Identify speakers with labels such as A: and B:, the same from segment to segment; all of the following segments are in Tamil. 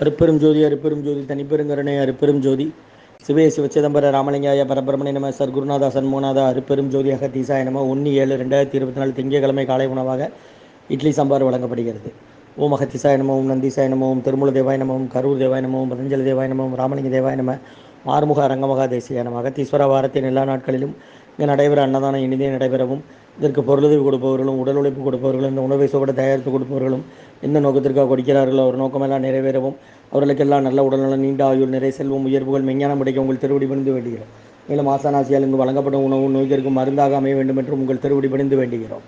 A: அருப்பெரும் ஜோதி அருப்பெரும் ஜோதி தனிப்பெருங்கருணை அருப்பெரும் ஜோதி சிவே சிவச்சிதம்பர ராமலிங்காய பரபிரமணே நம சர்க்குருநாதா சண்முகநாதா அருப்பெரும் ஜோதி அகத்தீசாய நம 1/7/2024 திங்கட்கிழமை காலை உணவாக இட்லி சாம்பார் வழங்கப்படுகிறது. ஓம் அகத்தீசாய நம, ஓம் நந்தீசாய நம, ஓம் திருமூல தேவாய நம, ஓம் கரூர் தேவாய நம, ஓம் பதஞ்சலி தேவாய நம, ஓம் ராமலிங்க தேவாய நம, ஆறுமுக அரங்கமகா தேசிய நம. அகத்தீஸ்வர வாரத்தின் எல்லா நாட்களிலும் இங்கே நடைபெற அன்னதானம் இனிதே நடைபெறவும், இதற்கு பொருளுதவி கொடுப்பவர்களும் உடல் உழைப்பு கொடுப்பவர்களும் இந்த உணவை சுவட தயாரித்து கொடுப்பவர்களும் எந்த நோக்கத்திற்காக கொடுக்கிறார்களோ ஒரு நோக்கமெல்லாம் நிறைவேறவும், அவர்களுக்கெல்லாம் நல்ல உடல்நலம், நீண்ட ஆயுள், நிறை செல்வம், உயர்வுகள், மெஞ்ஞானம் கிடைக்க உங்கள் திருவடி பணிந்து வேண்டுகிறோம். மேலும் ஆசானாசியால் இங்கு வழங்கப்படும் உணவு நோய்களுக்கு மருந்தாக அமைய வேண்டும் என்றும் உங்கள் திருவடி பணிந்து வேண்டுகிறோம்.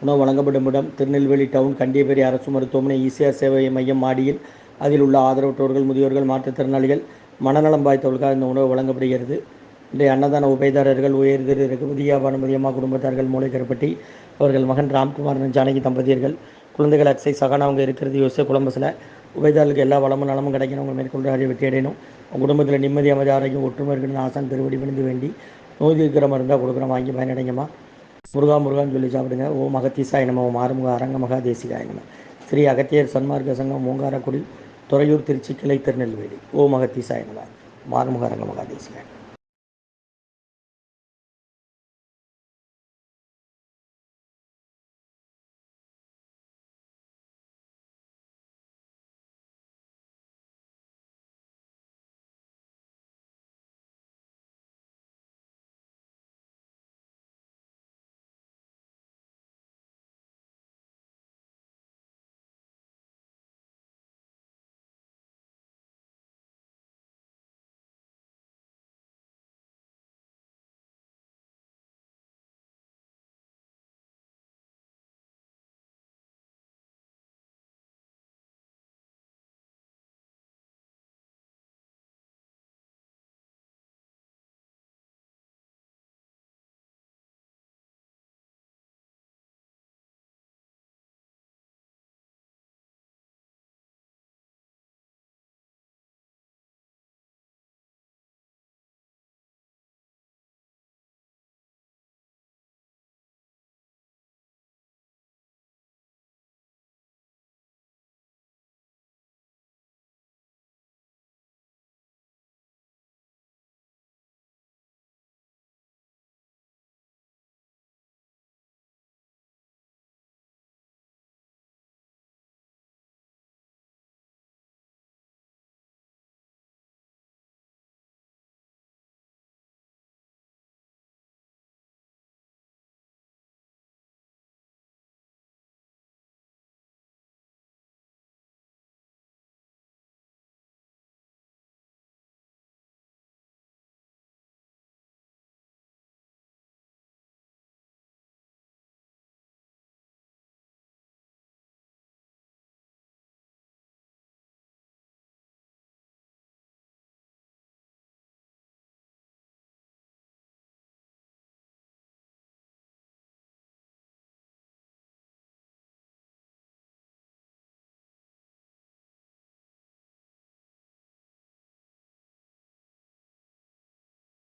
A: உணவு வழங்கப்படும் இடம் திருநெல்வேலி டவுன் கண்டியப்பேரி அரசு மருத்துவமனை ஈசிஆர் சேவை மையம் மாடியில். அதில் உள்ள ஆதரவற்றோர்கள், முதியோர்கள், மாற்றுத்திறனாளிகள், மனநலம் பாய்த்தவர்களுக்காக இந்த உணவு வழங்கப்படுகிறது. இன்றைய அன்னதான உபயதாரர்கள் உயர் திரு ரகுபதியா பானுமதியம்மா குடும்பத்தார்கள் மூளைக்கருப்பட்டி, அவர்கள் மகன் ராம்குமார் ஜானகி தம்பதியர்கள், குழந்தைகள் அக்ஷய் சகானா அவங்க இருக்கிறது யோசிய குழம்பஸில். உபயதாரர்களுக்கு எல்லா வளமும் நலமும் கிடைக்கணும், அவங்க மேற்கொண்டு அறிய வெற்றி அடையணும், உங்கள் குடும்பத்தில் நிம்மதி அமைதி ஆரோக்கியம் ஒற்றுமை இருக்கணும் ஆசான் திருவடி பணிந்து வேண்டி நோய் இருக்கிற மருந்தாக கொடுக்குறோம், வாங்கி பயனடைங்கம்மா. முருகா முருகான்னு சொல்லி சாப்பிடுங்க. ஓம் அகத்தீசாய நம, ஓம் ஆறுமுக அரங்கமகா தேசிகாய நம. ஸ்ரீ அகத்தியர் சன்மார்க்க சங்கம் மூங்காரக்குடி, துறையூர், திருச்சி கிளை, திருநெல்வேலி. ஓம் அகத்தீசாய நம, ஆறுமுக அரங்கமகா தேசிகாய.